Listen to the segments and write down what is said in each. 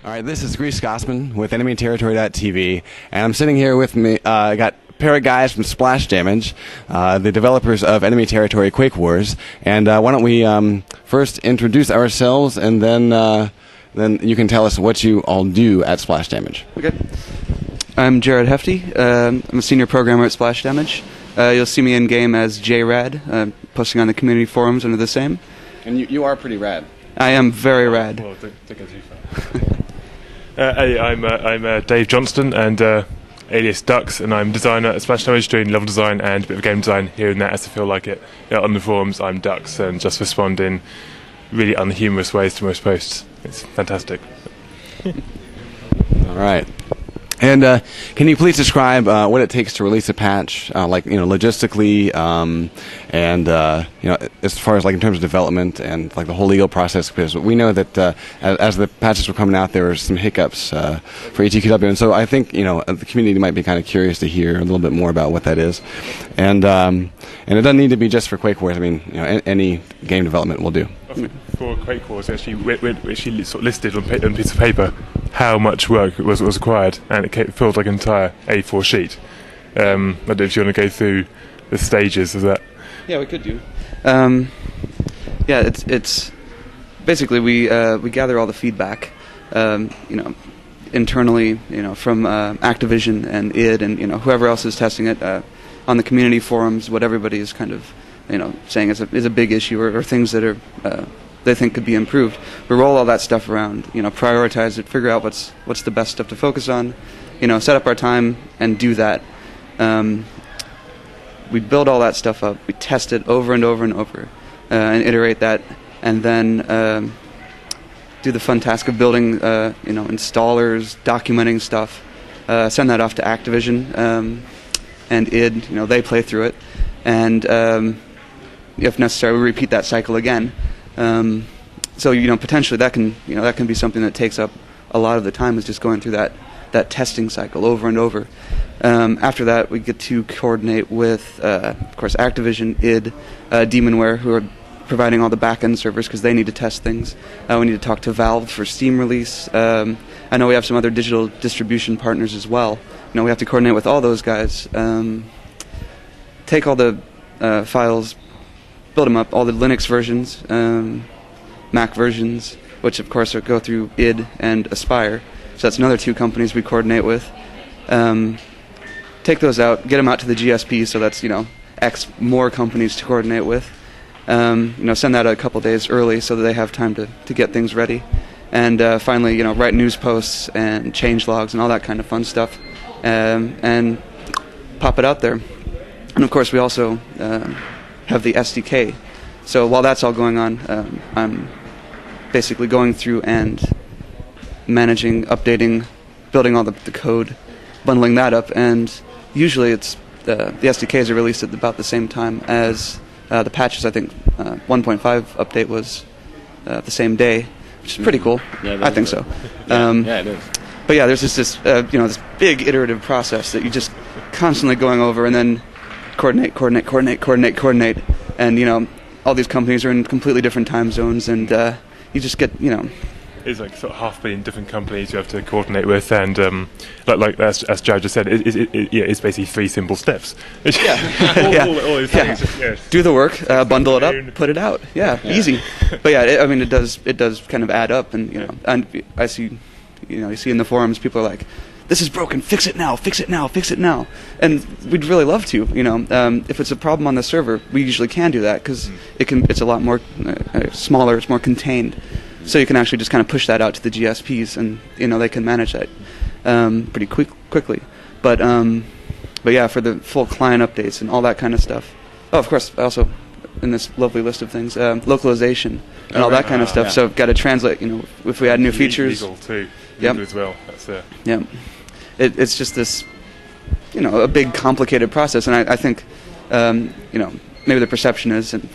All right, this is Grease Gossman with EnemyTerritory.tv, and I'm sitting here with me. I got a pair of guys from Splash Damage, the developers of Enemy Territory Quake Wars. And why don't we first introduce ourselves, and then you can tell us what you all do at Splash Damage. Okay. I'm Jared Hefty. I'm a senior programmer at Splash Damage. You'll see me in game as JRad, posting on the community forums under the same. And you are pretty rad. I am very rad. Well, don't go too far. Hey, I'm Dave Johnston, and alias Dux, and I'm designer at Splash Damage, doing level design and a bit of game design here and there as I feel like it. On the forums, I'm Dux, and just respond in really unhumorous ways to most posts. It's fantastic. All right. And can you please describe what it takes to release a patch, logistically, and as far as in terms of development and the whole legal process? Because we know that as the patches were coming out, there were some hiccups for ETQW, and so I think the community might be kind of curious to hear a little bit more about what that is. And it doesn't need to be just for Quake Wars. I mean, any game development will do. For Quake Wars, actually, we actually sort of listed on a piece of paper how much work was required, and it filled like an entire A4 sheet. I don't know if you want to go through the stages of that. Yeah, we could do. It's basically we gather all the feedback, internally, from Activision and id and whoever else is testing it on the community forums. What everybody is kind of saying is a big issue or things that are they think could be improved. We roll all that stuff around, prioritize it, figure out what's the best stuff to focus on, set up our time and do that. We build all that stuff up, we test it over and over and over, and iterate that, and then do the fun task of building, installers, documenting stuff, send that off to Activision and id. They play through it, and if necessary, we repeat that cycle again. So potentially that can be something that takes up a lot of the time, is just going through that testing cycle over and over. After that, we get to coordinate with, of course, Activision, id, Demonware, who are providing all the back-end servers because they need to test things. We need to talk to Valve for Steam release. I know we have some other digital distribution partners as well. We have to coordinate with all those guys. Take all the files, build them up, all the Linux versions, Mac versions, which of course go through id and Aspire. So that's another two companies we coordinate with. Take those out, get them out to the GSP, so that's X more companies to coordinate with. Send that a couple days early so that they have time to get things ready. And finally, write news posts and change logs and all that kind of fun stuff, and pop it out there. And of course, we also have the SDK. So while that's all going on, I'm basically going through and managing, updating, building all the code, bundling that up, and usually it's the SDKs are released at about the same time as the patches. I think 1.5 update was the same day, which is pretty cool. Yeah, I think so. Yeah, it is. But yeah, there's this big iterative process that you just constantly going over, and then coordinate, and all these companies are in completely different time zones, and you just get It's like sort of 500 million different companies you have to coordinate with, and as Jared just said, it's basically 3 simple steps. all these things. Do the work, bundle it up, put it out. Yeah. Easy. But yeah, it does kind of add up, and and I see, you see in the forums people are like, "This is broken. Fix it now. Fix it now. Fix it now." And we'd really love to. If it's a problem on the server, we usually can do that because it's a lot more smaller. It's more contained. So you can actually just kind of push that out to the GSPs, and they can manage that pretty quickly. But yeah, for the full client updates and all that kind of stuff. Oh, of course, also in this lovely list of things, localization and all that kind of stuff. Yeah. So got to translate. If we add new features. Legal too. Yep. As well. That's Yeah. It's just this, a big complicated process, and I think, maybe the perception is, and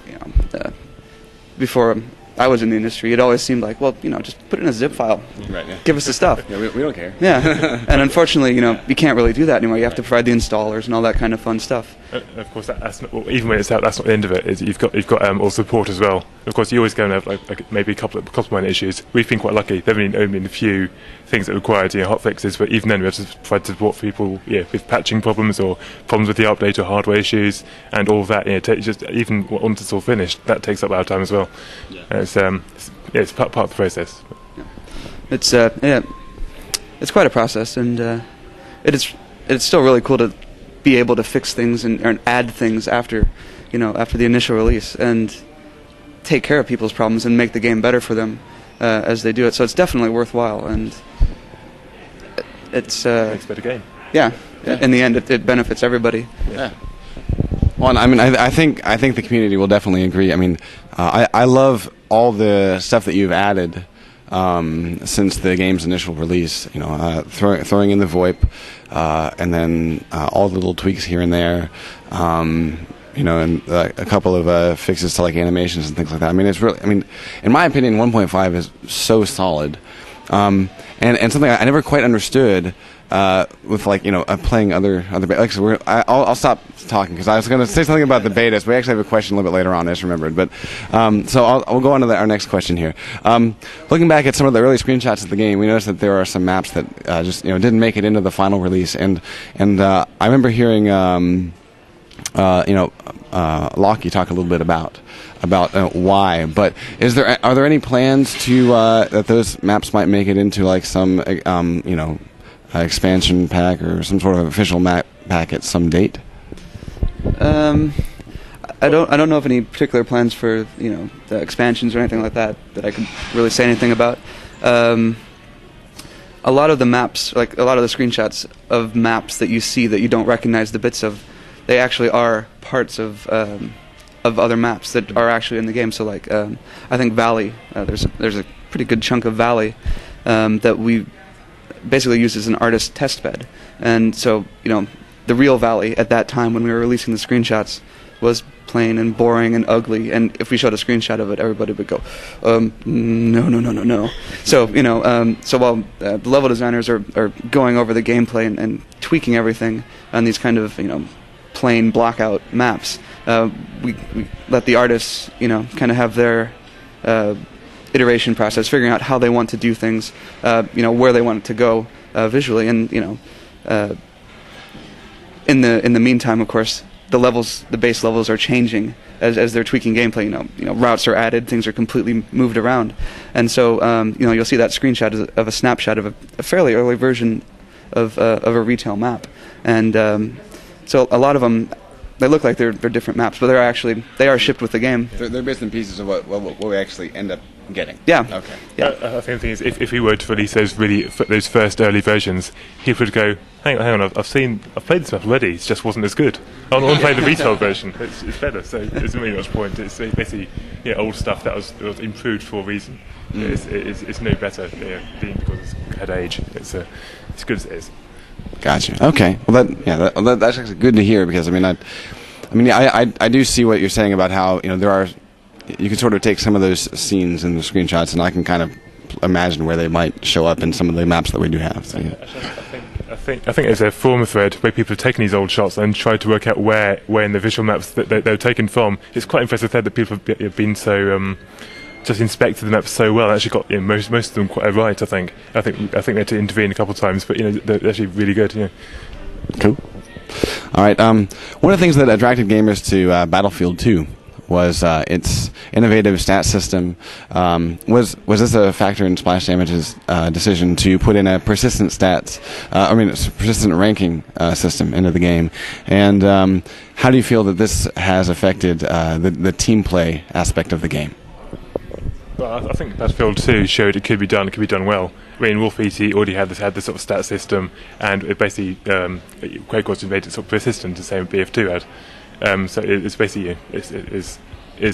before I was in the industry, it always seemed like, well, just put it in a zip file. Right. Yeah. Give us the stuff. Yeah, we don't care. Yeah. And unfortunately, you can't really do that anymore. You have to provide the installers and all that kind of fun stuff. Of course, that's not, well, even when it's out, that's not the end of it. You've got all support as well. Of course, you always going to have like maybe a couple of minor issues. We've been quite lucky. There've only been a few things that required hot fixes, but even then we have to provide support for people with patching problems or problems with the update or hardware issues and all of that. Just even once it's all finished, that takes up our time as well. Yeah. It's part of the process. Yeah. It's quite a process, and it's still really cool to be able to fix things and add things after the initial release and take care of people's problems and make the game better for them as they do it. So it's definitely worthwhile, and it's a better game. Yeah. In the end, it benefits everybody. Yeah. Well, and I think the community will definitely agree. I love all the stuff that you've added since the game's initial release. Throwing in the VoIP, and then all the little tweaks here and there. And a couple of fixes to like animations and things like that. It's really. In my opinion, 1.5 is so solid, and something I never quite understood. With playing other I'll stop talking because I was going to say something about the betas. We actually have a question a little bit later on. I just remembered, but so we'll go on to our next question here. Looking back at some of the early screenshots of the game, we noticed that there are some maps that just didn't make it into the final release, and I remember hearing Lockie talk a little bit about why. But are there any plans to that those maps might make it into like some expansion pack or some sort of official map pack at some date? I don't know of any particular plans for the expansions or anything like that I could really say anything about. A lot of the maps, like a lot of the screenshots of maps that you see that you don't recognize the bits of, they actually are parts of other maps that are actually in the game. So I think Valley, there's a pretty good chunk of Valley that we basically used as an artist test bed. And so, the real Valley at that time when we were releasing the screenshots was plain and boring and ugly, and if we showed a screenshot of it, everybody would go, no. So, so while the level designers are going over the gameplay and tweaking everything on these kind of, plain blockout maps, we let the artists, kind of have their iteration process, figuring out how they want to do things, where they want it to go visually, and in the meantime, of course, the base levels are changing as they're tweaking gameplay. Routes are added, things are completely moved around, and so you'll see that screenshot of a snapshot of a fairly early version of a retail map, and so a lot of them. They look like they're different maps, but they are shipped with the game. They're bits and pieces of what we actually end up getting. Yeah. Okay. Yeah. I think the thing is, if we were to release those first early versions, people would go, hang on, I've played this map already. It just wasn't as good. I want to play the retail version. It's better. So there's really much point. It's basically old stuff that was improved for a reason. It's no better because it's had age. It's good as it is. Gotcha. Okay. Well, that's actually good to hear because I do see what you're saying about how you can sort of take some of those scenes in the screenshots, and I can kind of imagine where they might show up in some of the maps that we do have. So, yeah. I think there's a forum thread where people have taken these old shots and tried to work out where in the visual maps that they were taken from. It's quite impressive that people have been so. Just inspected the maps so well. Actually, got most of them quite right. I think they had to intervene a couple of times, but they're actually really good. Yeah. Cool. All right. One of the things that attracted gamers to Battlefield 2 was its innovative stat system. Was this a factor in Splash Damage's decision to put in a persistent persistent ranking system into the game? And how do you feel that this has affected the team play aspect of the game? Well, I think Battlefield 2 showed it could be done well. Wolf ET already had this sort of stat system, and it basically QuakeCon made it sort of persistent, the same as BF2 had. So it's basically is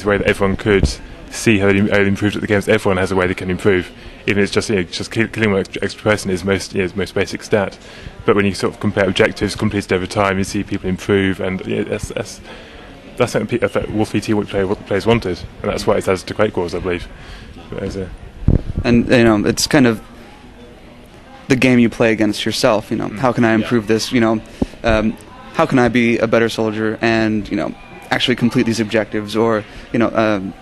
a way that everyone could see how they improved at the games. Everyone has a way they can improve, even if it's just killing one extra person is most basic stat. But when you sort of compare objectives completed over time, you see people improve, and that's something Wolf ET players wanted, and that's why it's added to Quake Wars, I believe. And it's kind of the game you play against yourself. How can I improve this? How can I be a better soldier and actually complete these objectives, or kind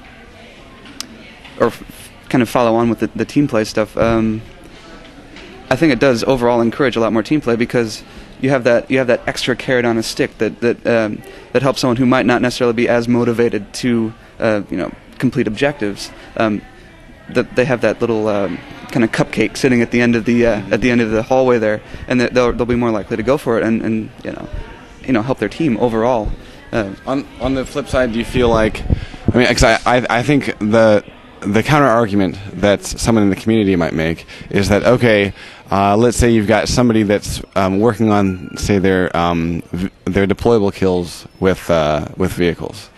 of follow on with the team play stuff. I think it does overall encourage a lot more team play, because you have that extra carrot on a stick that helps someone who might not necessarily be as motivated to complete objectives. That they have that little kind of cupcake sitting at the end of the hallway there, and they'll be more likely to go for it and help their team overall. On the flip side, do you feel like, because I think the counter argument that someone in the community might make is that, okay, let's say you've got somebody that's working on, say, their deployable kills with vehicles,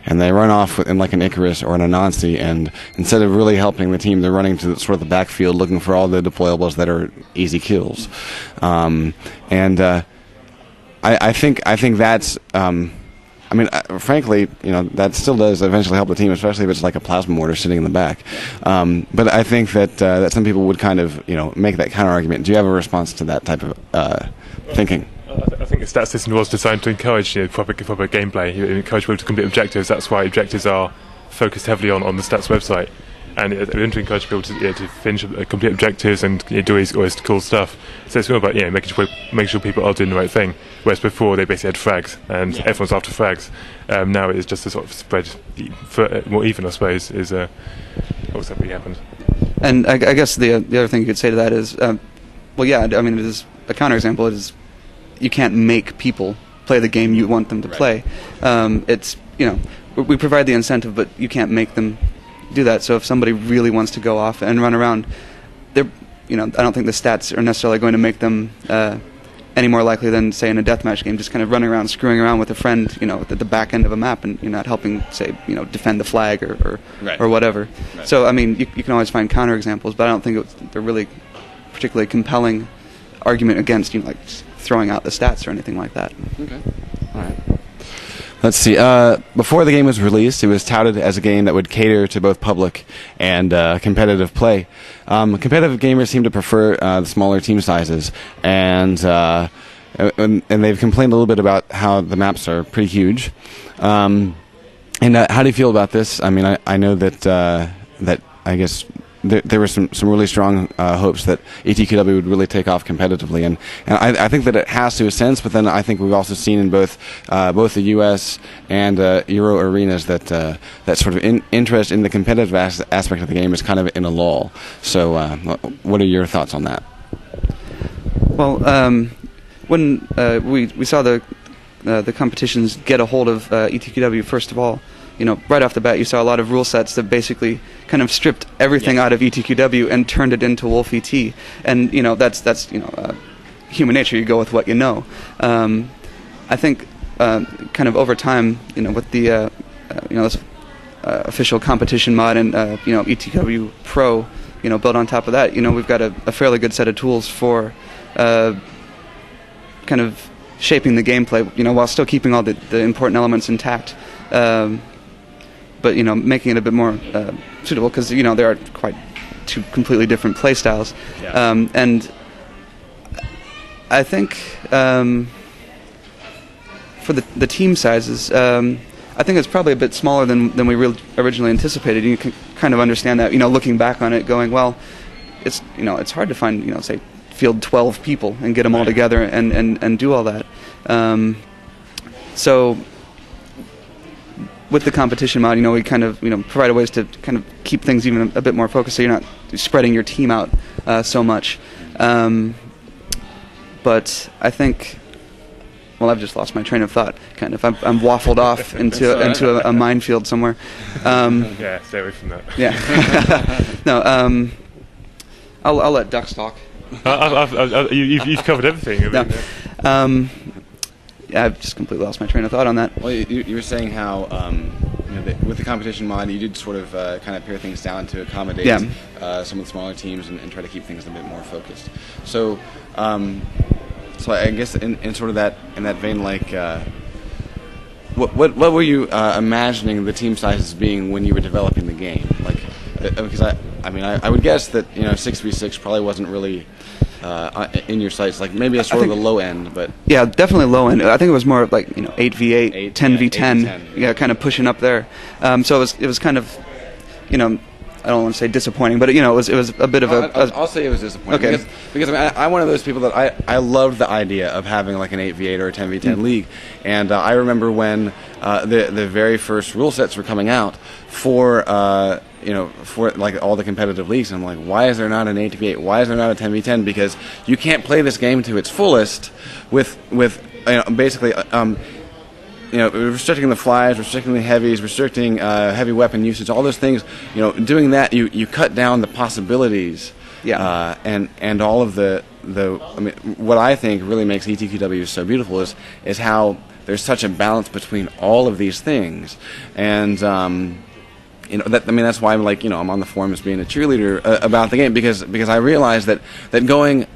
and they run off in like an Icarus or an Anansi, and instead of really helping the team, they're running to sort of the backfield looking for all the deployables that are easy kills, I think that's. Frankly, that still does eventually help the team, especially if it's like a plasma mortar sitting in the back. But I think that some people would kind of, make that counter argument. Do you have a response to that type of thinking? I think the stats system was designed to encourage proper gameplay, encourage people to complete objectives. That's why objectives are focused heavily on the stats website. And it's meant to encourage people to finish complete objectives and do all this cool stuff. So it's more about making sure people are doing the right thing. Whereas before they basically had frags, and everyone's after frags. Now it's just a sort of spread more even, I suppose, is what's really happened. And I guess the other thing you could say to that is, it is a counterexample. It is, you can't make people play the game you want them to play. It's we provide the incentive, but you can't make them do that. So if somebody really wants to go off and run around, I don't think the stats are necessarily going to make them any more likely than, say, in a deathmatch game, just kind of running around, screwing around with a friend, at the back end of a map, and you're not helping, say, defend the flag or whatever. Right. So you can always find counterexamples, but I don't think they're really particularly compelling argument against like throwing out the stats or anything like that. Okay. All right. Let's see. Before the game was released, it was touted as a game that would cater to both public and competitive play. Competitive gamers seem to prefer the smaller team sizes, and they've complained a little bit about how the maps are pretty huge. And how do you feel about this? I know that I guess there were some really strong hopes that ETQW would really take off competitively, and I think that it has to a sense. But then I think we've also seen in both the U.S. and Euro arenas that sort of interest in the competitive aspect of the game is kind of in a lull. So, what are your thoughts on that? Well, when we saw the competitions get a hold of ETQW, first of all, right off the bat, you saw a lot of rule sets that basically kind of stripped everything out of ETQW and turned it into Wolf ET. And that's human nature. You go with what you know. I think kind of over time, with the this official competition mod and ETQW Pro, built on top of that, we've got a fairly good set of tools for kind of shaping the gameplay, while still keeping all the important elements intact. But making it a bit more suitable, because there are quite two completely different play styles, and I think for the team sizes, I think it's probably a bit smaller than we originally anticipated. You can kind of understand that, looking back on it, going, well, it's it's hard to find say field 12 people and get them all together and do all that. So with the competition mod, we kind of provide ways to kind of keep things even a bit more focused, so you're not spreading your team out so much. But I think, well, I've just lost my train of thought. Kind of, I'm waffled off into a minefield somewhere. Yeah, stay away from that. Yeah. No. I'll let Ducks talk. You've covered everything. No. I've just completely lost my train of thought on that. Well, you were saying how with the competition mod, you did sort of kind of pare things down to accommodate some of the smaller teams and try to keep things a bit more focused. So, so I guess in sort of that vein, like, what were you imagining the team sizes being when you were developing the game? Like, because I would guess that 6v6 probably wasn't really in your sights. Like maybe that's sort of the low end, but yeah, definitely low end. I think it was more like 8v8, 10v10, 8v10. yeah, kind of pushing up there. So it was kind of, I don't want to say disappointing, but it was a bit of a. I'll say it was disappointing. Okay. Because I'm one of those people that I loved the idea of having like an 8v8 or a 10v10 league, and I remember when the very first rule sets were coming out for for like all the competitive leagues, and I'm like, why is there not an 8v8? Why is there not a 10v10? Because you can't play this game to its fullest with basically. Restricting the flies, restricting the heavies, restricting heavy weapon usage, all those things. Doing that, you cut down the possibilities. Yeah. And all of the what I think really makes ETQW so beautiful is how there's such a balance between all of these things, and that's why I'm on the forums being a cheerleader about the game because I realize that going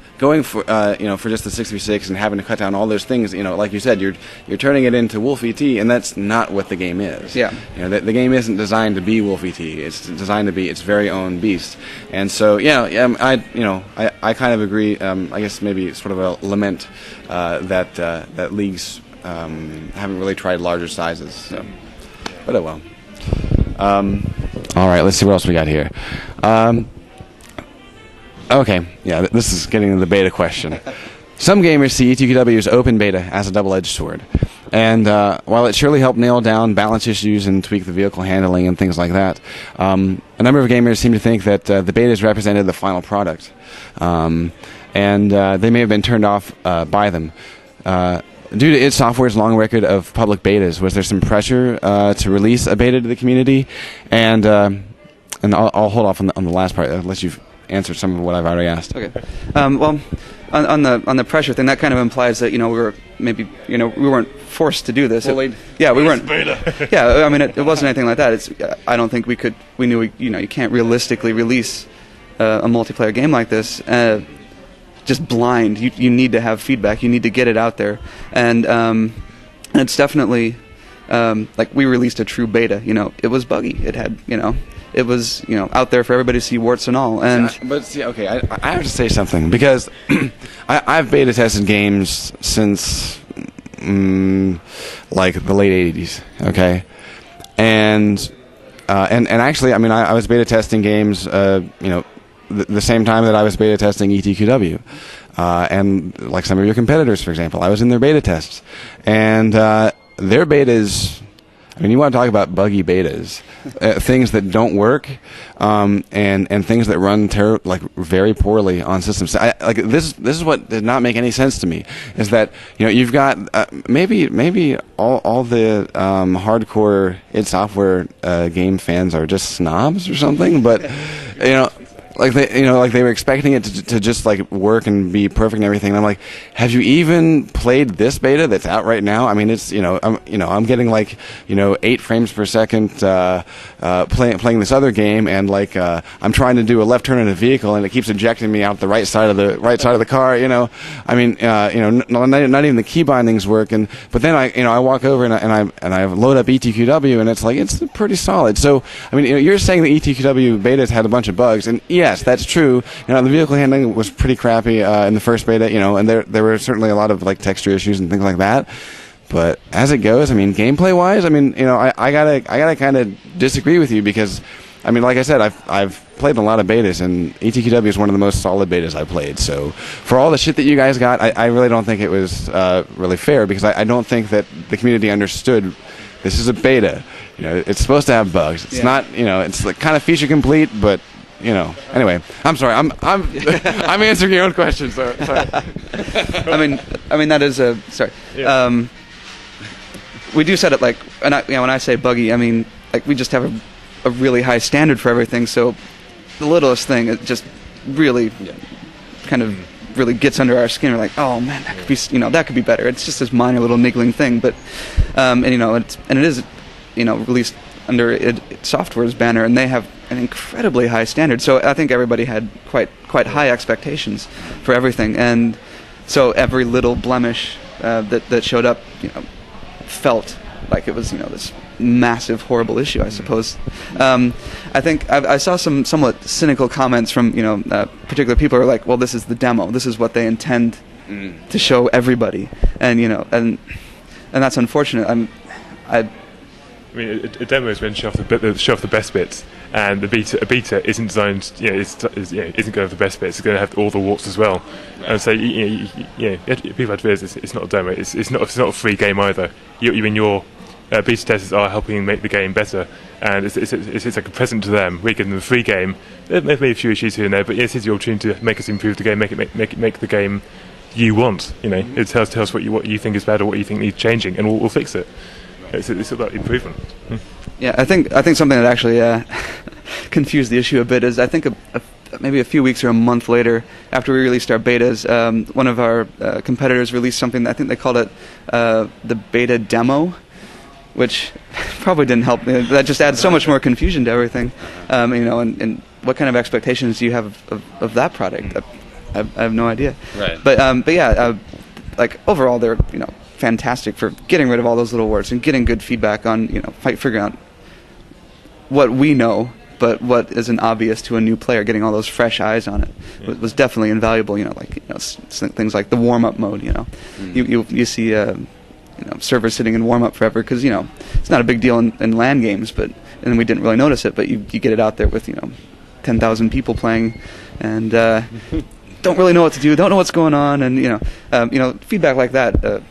for for just the 6v6 and having to cut down all those things, like you said, you're turning it into Wolf ET, and that's not what the game is. Yeah. The game isn't designed to be Wolf ET. It's designed to be its very own beast. And so I kind of agree. I guess maybe sort of a lament that leagues haven't really tried larger sizes. So, but oh well. All right, let's see what else we got here. Okay, yeah, this is getting to the beta question. Some gamers see ETQW's open beta as a double-edged sword. And while it surely helped nail down balance issues and tweak the vehicle handling and things like that, a number of gamers seem to think that the betas represented the final product. And they may have been turned off by them. Due to id Software's long record of public betas, was there some pressure to release a beta to the community? And I'll hold off on the last part, unless you've answered some of what I've already asked. Okay. Well, on the pressure thing, that kind of implies that we were maybe we weren't forced to do this. Yeah, we weren't. Beta. Yeah, I mean it wasn't anything like that. I don't think we could. We knew you can't realistically release a multiplayer game like this just blind. You need to have feedback. You need to get it out there, and it's definitely like we released a true beta. It was buggy. It had it was out there for everybody to see, warts and all. And I have to say something because I've beta tested games since like the late '80s. Okay, and actually, I was beta testing games. The same time that I was beta testing ETQW, and like some of your competitors, for example, I was in their beta tests, and their betas. You want to talk about buggy betas, things that don't work, and things that run very poorly on systems. This is what did not make any sense to me. Is that you've got maybe all the hardcore id Software game fans are just snobs or something, but they were expecting it to just work and be perfect and everything. And I'm like, have you even played this beta that's out right now? It's I'm getting 8 frames per second playing this other game, and I'm trying to do a left turn in a vehicle, and it keeps ejecting me out the right side of the car. Not even the key bindings work. But then I walk over and I load up ETQW, and it's pretty solid. So you're saying the ETQW betas had a bunch of bugs, and yes, that's true. The vehicle handling was pretty crappy in the first beta, and there were certainly a lot of texture issues and things like that. But as it goes, gameplay wise, I gotta kind of disagree with you because, like I said, I've played a lot of betas, and ETQW is one of the most solid betas I've played. So for all the shit that you guys got, I really don't think it was really fair because I don't think that the community understood this is a beta. It's supposed to have bugs. It's not. It's kind of feature complete, but. Anyway, I'm sorry. I'm I'm answering your own question. So sorry. that is a sorry. Yeah. We do set it when I say buggy, we just have a really high standard for everything. So the littlest thing, it just really kind of really gets under our skin. We're like, oh man, that could be that could be better. It's just this minor little niggling thing, but it is released under id Software's banner, and they have an incredibly high standard. So I think everybody had quite high expectations for everything, and so every little blemish that showed up, felt like it was this massive horrible issue, I suppose. I think I saw some somewhat cynical comments from particular people who are like, well, this is the demo, this is what they intend to show everybody, and and that's unfortunate. I mean, a demo is when show off the best bits, and a beta isn't designed, isn't going for the best bits. It's going to have all the warts as well. Right. And so, people have to realize it's not a demo. It's not a free game either. Your beta testers are helping make the game better, and it's like a present to them. We give them a free game. They've made a few issues here and there, but yes, it's your opportunity to make us improve the game, make the game you want. It tells us what you think is bad or what you think needs changing, and we'll fix it. It's about improvement. Yeah, I think something that actually confused the issue a bit is I think maybe a few weeks or a month later, after we released our betas, one of our competitors released something. I think they called it the beta demo, which probably didn't help. That just adds so much more confusion to everything. And what kind of expectations do you have of that product? I have no idea. Right. But yeah, like overall, they're fantastic for getting rid of all those little words and getting good feedback on figuring out what we know, but what isn't obvious to a new player. Getting all those fresh eyes on it was definitely invaluable. Things like the warm up mode. You see servers sitting in warm up forever because it's not a big deal in LAN games, and we didn't really notice it. But you get it out there with 10,000 people playing, and don't really know what to do, don't know what's going on, and feedback like that.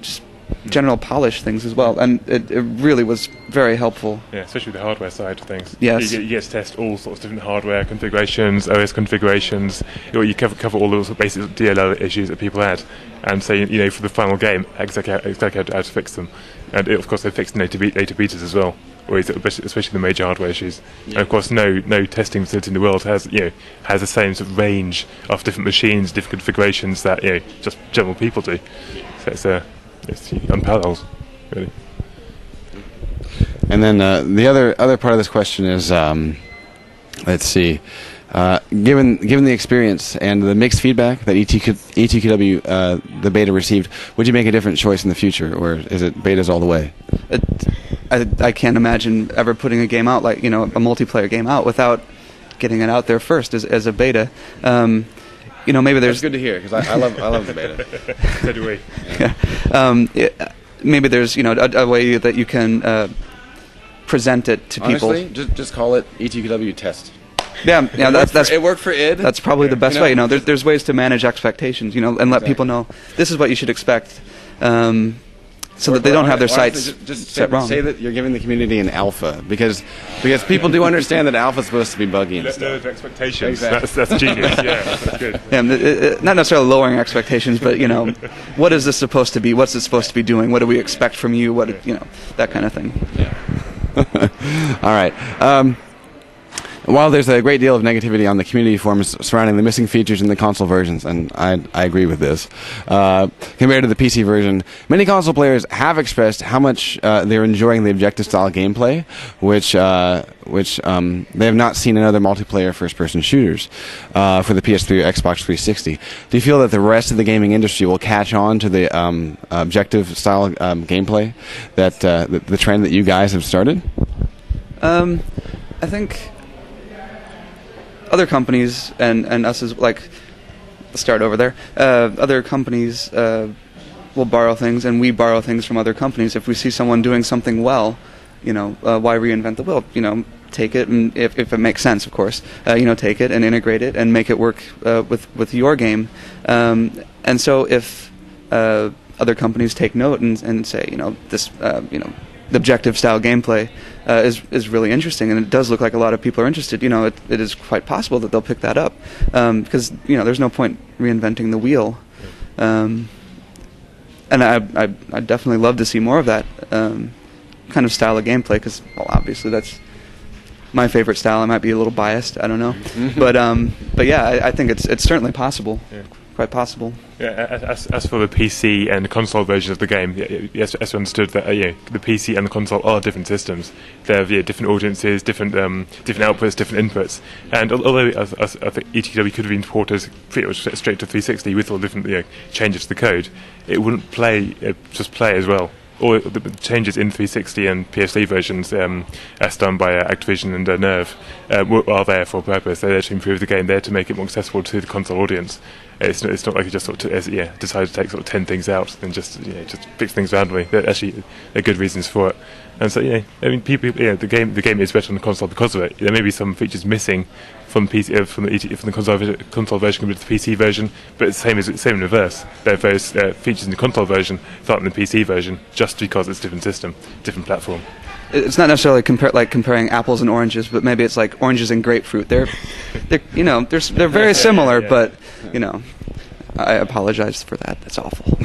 Just general polish things as well, and it really was very helpful. Yeah, especially the hardware side of things. Yes. You get to test all sorts of different hardware configurations, OS configurations. You cover all those basic DLL issues that people had, and say for the final game exactly how to fix them. And of course they fixed later betas as well, or especially the major hardware issues. Yeah. And of course no testing facility in the world has the same sort of range of different machines, different configurations that just general people do. So it's unparalleled, really. And then the other part of this question is, let's see, given the experience and the mixed feedback that ETQW the beta received, would you make a different choice in the future, or is it betas all the way? I can't imagine ever putting a game out like a multiplayer game out without getting it out there first as a beta. Maybe there's. That's good to hear because I love the beta. So do we. Yeah. Maybe there's a way that you can present it to people. Honestly, just call it ETQW test. Yeah, that's it worked for id. That's probably the best way. There's ways to manage expectations. And let people know this is what you should expect. So that they don't have their sights set wrong. Say that you're giving the community an alpha because people do understand that alpha is supposed to be buggy and stuff. Lower expectations. Exactly. That's genius. Yeah, that's good. Yeah, not necessarily lowering expectations, but what is this supposed to be? What's it supposed to be doing? What do we expect from you? That kind of thing. Yeah. All right. While there's a great deal of negativity on the community forums surrounding the missing features in the console versions, and I agree with this, compared to the PC version, many console players have expressed how much they're enjoying the objective-style gameplay, which they have not seen in other multiplayer first-person shooters for the PS3 or Xbox 360. Do you feel that the rest of the gaming industry will catch on to the objective-style gameplay, that the trend that you guys have started? I think other companies and us as let's start over there. Other companies will borrow things, and we borrow things from other companies. If we see someone doing something well, why reinvent the wheel? Take it, and if it makes sense, of course, take it and integrate it and make it work with your game. And so if other companies take note and say, this, the objective style gameplay is really interesting, and it does look like a lot of people are interested. It is quite possible that they'll pick that up because there's no point reinventing the wheel. And I'd definitely love to see more of that kind of style of gameplay because, obviously that's my favorite style. I might be a little biased, I don't know, but yeah, I think it's certainly possible. Yeah. Quite possible. Yeah, as for the PC and console versions of the game, yes, as we understood that the PC and the console are different systems. They have different audiences, different outputs, different inputs. And although I think ETW could have been ported pretty much straight to 360 with all different changes to the code, it wouldn't just play as well. all the changes in 360 and PS3 versions, as done by Activision and Nerve, are there for a purpose. They're there to improve the game. They're to make it more accessible to the console audience. It's not like you just sort of decided to take sort of 10 things out and just fix things randomly. There are good reasons for it. And so I mean, the game is better on the console because of it. There may be some features missing from PC from the console version compared to the PC version, but it's the same in reverse. There are various features in the console version that aren't in the PC version just because it's a different system, different platform. It's not necessarily comparing apples and oranges, but maybe it's like oranges and grapefruit. They're very similar, but I apologize for that. That's awful.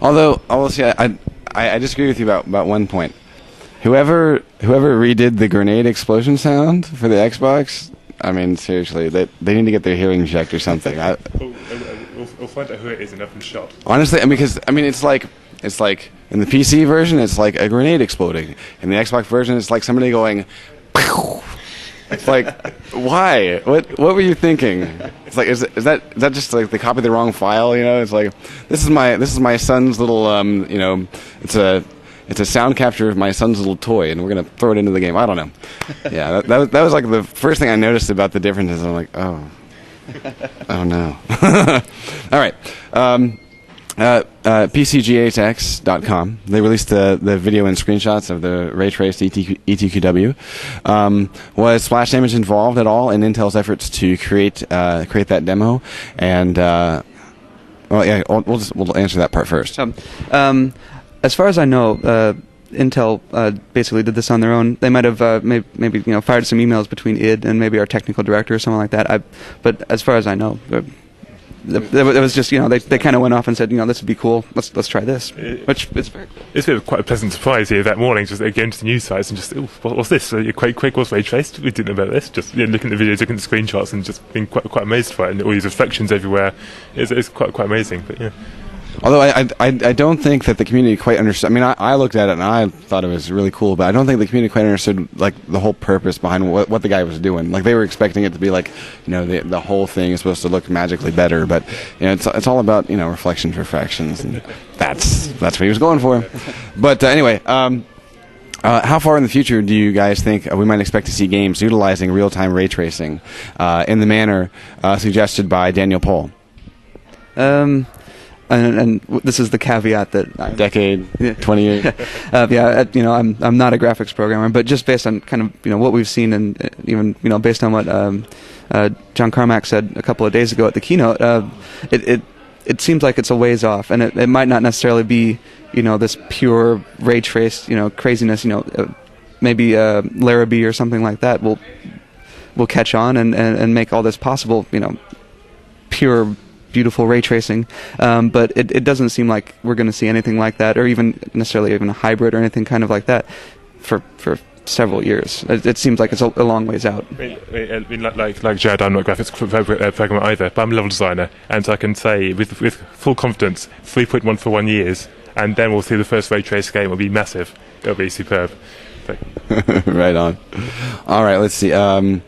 Although I will say I disagree with you about one point. Whoever redid the grenade explosion sound for the Xbox, I mean, seriously, they need to get their hearing checked or something. We'll find out who it is and have them shot. Honestly, it's like in the PC version, it's like a grenade exploding. In the Xbox version, it's like somebody going, "Pew!" It's like, why? What were you thinking? It's like, is that just like they copied the wrong file? It's like this is my son's little it's a sound capture of my son's little toy, and we're gonna throw it into the game. I don't know. Yeah, that was like the first thing I noticed about the differences. I'm like, oh no. All right. PCGHX.com. They released the video and screenshots of the ray traced ETQW. Was splash damage involved at all in Intel's efforts to create that demo? And we'll answer that part first. As far as I know, Intel basically did this on their own. They might have maybe fired some emails between id and maybe our technical director or something like that. But as far as I know, it was just they kind of went off and said this would be cool. Let's try this, which is very cool. It's been quite a pleasant surprise here that morning. Just going to the news sites and just what's this? Quake was ray traced. We didn't know about this. Just looking at the videos, looking at the screenshots, and just being quite amazed by it. And all these reflections everywhere. It's quite amazing. But yeah. Although I don't think that the community quite understood. I mean, I looked at it and I thought it was really cool, but I don't think the community quite understood like the whole purpose behind what the guy was doing. Like they were expecting it to be like the whole thing is supposed to look magically better, but it's all about reflections, refractions, and that's what he was going for. But anyway. How far in the future do you guys think we might expect to see games utilizing real-time ray tracing in the manner suggested by Daniel Pohl? And this is the caveat that decade, 20 years. I'm not a graphics programmer, but just based on kind of what we've seen, and even based on what John Carmack said a couple of days ago at the keynote, it seems like it's a ways off, and it might not necessarily be this pure ray trace craziness. Maybe Larrabee or something like that will catch on and make all this possible. Pure, beautiful ray tracing, but it doesn't seem like we're going to see anything like that, or even necessarily a hybrid or anything kind of like that for several years. It seems like it's a long ways out. I mean, like Jared, I'm not a graphics programmer either, but I'm a level designer, and so I can say with full confidence 3.1 for 1 years, and then we'll see the first ray trace game. Will be massive. It'll be superb. Right on. All right, let's see. Many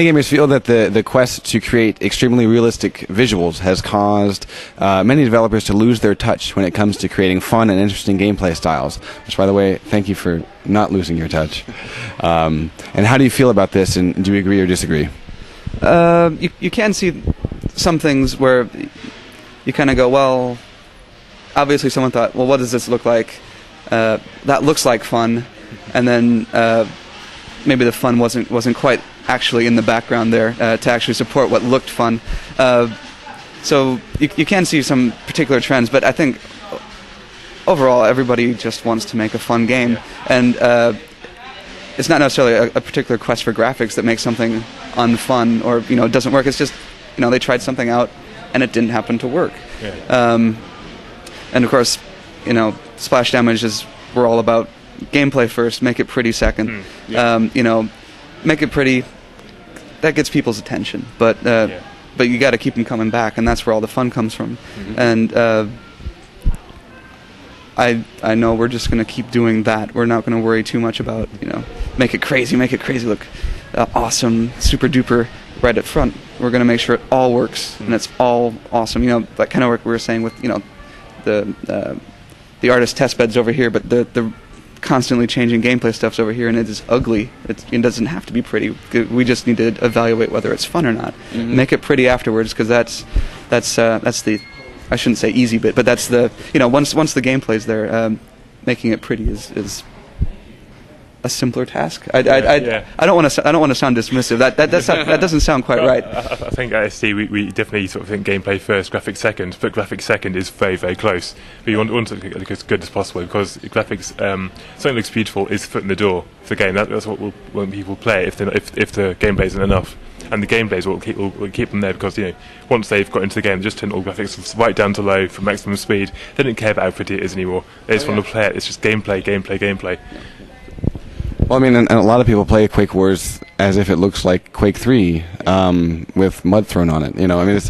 gamers feel that the quest to create extremely realistic visuals has caused many developers to lose their touch when it comes to creating fun and interesting gameplay styles. Which, by the way, thank you for not losing your touch. And how do you feel about this, and do you agree or disagree? You can see some things where you kind of go, well, obviously someone thought, well, what does this look like? That looks like fun, and then maybe the fun wasn't quite actually in the background there to actually support what looked fun. So you can see some particular trends, but I think overall everybody just wants to make a fun game, and it's not necessarily a particular quest for graphics that makes something unfun or it doesn't work. It's just they tried something out and it didn't happen to work. Yeah. And of course, splash damage we're all about gameplay first, make it pretty second. Make it pretty. That gets people's attention, but you got to keep them coming back, and that's where all the fun comes from. Mm-hmm. And I know we're just going to keep doing that. We're not going to worry too much about make it crazy, look awesome, super duper right up front. We're going to make sure it all works and it's all awesome. That kind of work we were saying with the the artist test bed's over here, but the constantly changing gameplay stuff's over here, and it is ugly. It doesn't have to be pretty. We just need to evaluate whether it's fun or not. Make it pretty afterwards, because that's the, I shouldn't say easy bit, but that's the, once the gameplay's there, making it pretty is a simpler task. I don't want to sound dismissive. That doesn't sound quite right. I think at SD we definitely sort of think gameplay first, graphics second. But graphics second is very, very close. But you want to look as good as possible, because graphics, something looks beautiful is foot in the door for the game. That's what when people play if the gameplay isn't enough. And the gameplays will keep them there, because once they've got into the game, they just turn all graphics right down to low for maximum speed. They don't care about how pretty it is anymore. They just want to play it. It's just gameplay. Well, I mean, and a lot of people play Quake Wars as if it looks like Quake 3 with mud thrown on it. I mean, it's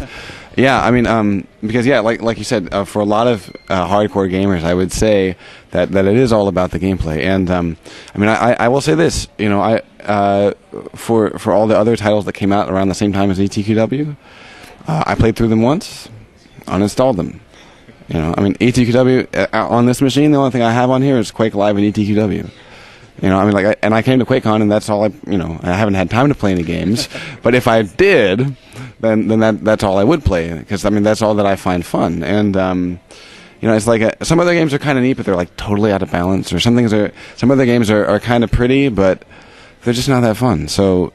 because like you said, for a lot of hardcore gamers, I would say that it is all about the gameplay. And I will say this, for all the other titles that came out around the same time as ETQW, I played through them once, uninstalled them. ETQW on this machine, the only thing I have on here is Quake Live and ETQW. And I came to QuakeCon, and that's all I haven't had time to play any games. But if I did, then that's all I would play, because that's all that I find fun. And it's like some other games are kind of neat, but they're like totally out of balance. Or some other games are kind of pretty, but they're just not that fun. So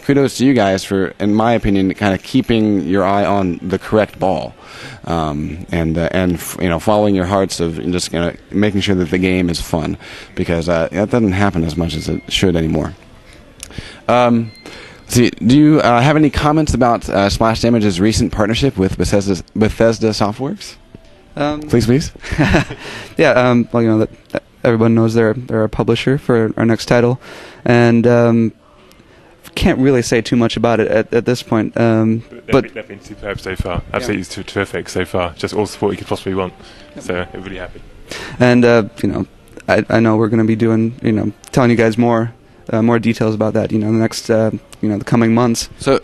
kudos to you guys for, in my opinion, kind of keeping your eye on the correct ball, and following your hearts of just making sure that the game is fun, because that doesn't happen as much as it should anymore. Do you have any comments about Splash Damage's recent partnership with Bethesda Softworks? Please. Yeah. That everyone knows they're a publisher for our next title, and can't really say too much about it at this point. But they've been superb so far. Absolutely terrific so far. Just all the support you could possibly want. So I'm really happy. And I know we're going to be doing telling you guys more details about that. In the next the coming months. So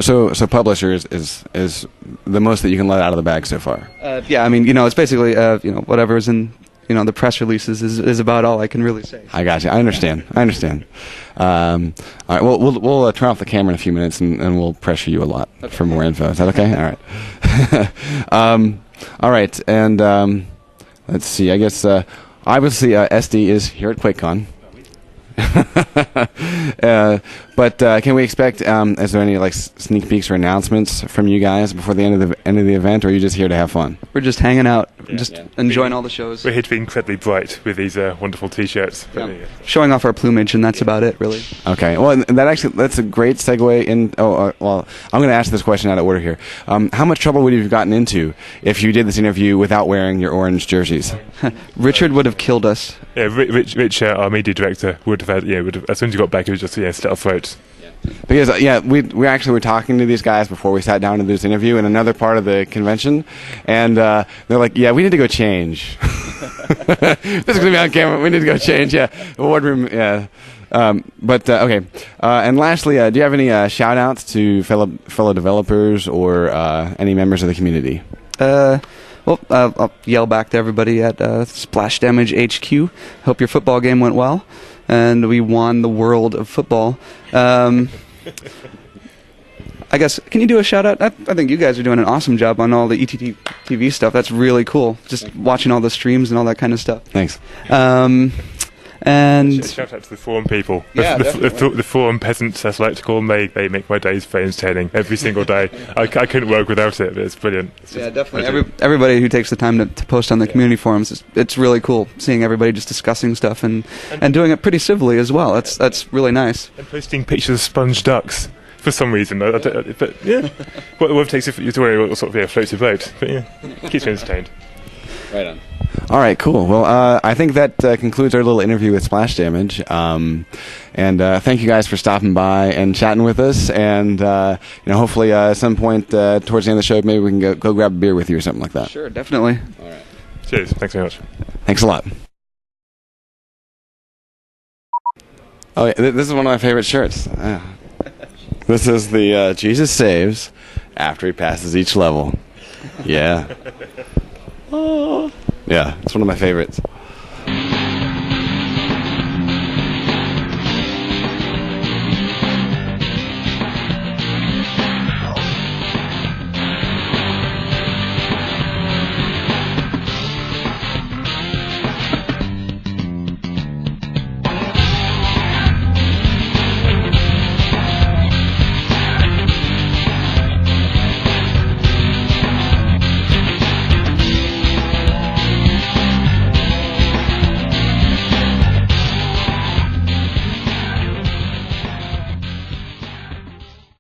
publisher is the most that you can let out of the bag so far. Yeah, it's basically whatever's in the press releases is about all I can really say. I got you. I understand. All right. Well, we'll turn off the camera in a few minutes, and we'll pressure you a lot for more info. Is that okay? All right. All right. And let's see. I guess obviously SD is here at QuakeCon. But can we expect? Is there any sneak peeks or announcements from you guys before the end of the event, or are you just here to have fun? We're just hanging out, enjoying all the shows. We're here to be incredibly bright with these wonderful T-shirts, showing off our plumage, and that's about it, really. Okay. Well, that's a great segue in. Well, I'm going to ask this question out of order here. How much trouble would you have gotten into if you did this interview without wearing your orange jerseys? Richard would have killed us. Yeah, Rich, our media director, would have had. As soon as he got back, he was just slit our throats. Because we actually were talking to these guys before we sat down to do this interview in another part of the convention, and they're like, "Yeah, we need to go change. This is gonna be on camera. We need to go change. Yeah, wardroom. Yeah." Okay. And lastly, do you have any shout outs to fellow developers or any members of the community? I'll yell back to everybody at Splash Damage HQ. Hope your football game went well, and we won the world of football. I guess, can you do a shout-out? I think you guys are doing an awesome job on all the ETT TV stuff. That's really cool, just watching all the streams and all that kind of stuff. Thanks. And shout out to the forum people. Yeah, the forum peasants, as I like to call them, they make my days very entertaining every single day. I couldn't work without it, but it's brilliant. Definitely. Everybody who takes the time to post on the community forums, it's really cool seeing everybody just discussing stuff and doing it pretty civilly as well. That's really nice. And posting pictures of sponge ducks. For some reason, but yeah, what it takes you to worry what sort of floats your boat, but yeah, keeps you entertained. Right on. All right, cool. Well, I think that concludes our little interview with Splash Damage. And thank you guys for stopping by and chatting with us. And hopefully at some point towards the end of the show, maybe we can go grab a beer with you or something like that. Sure, definitely. All right. Cheers. Thanks very much. Thanks a lot. Oh, yeah, this is one of my favorite shirts. This is the Jesus saves after he passes each level. Yeah. Oh. Yeah, it's one of my favorites.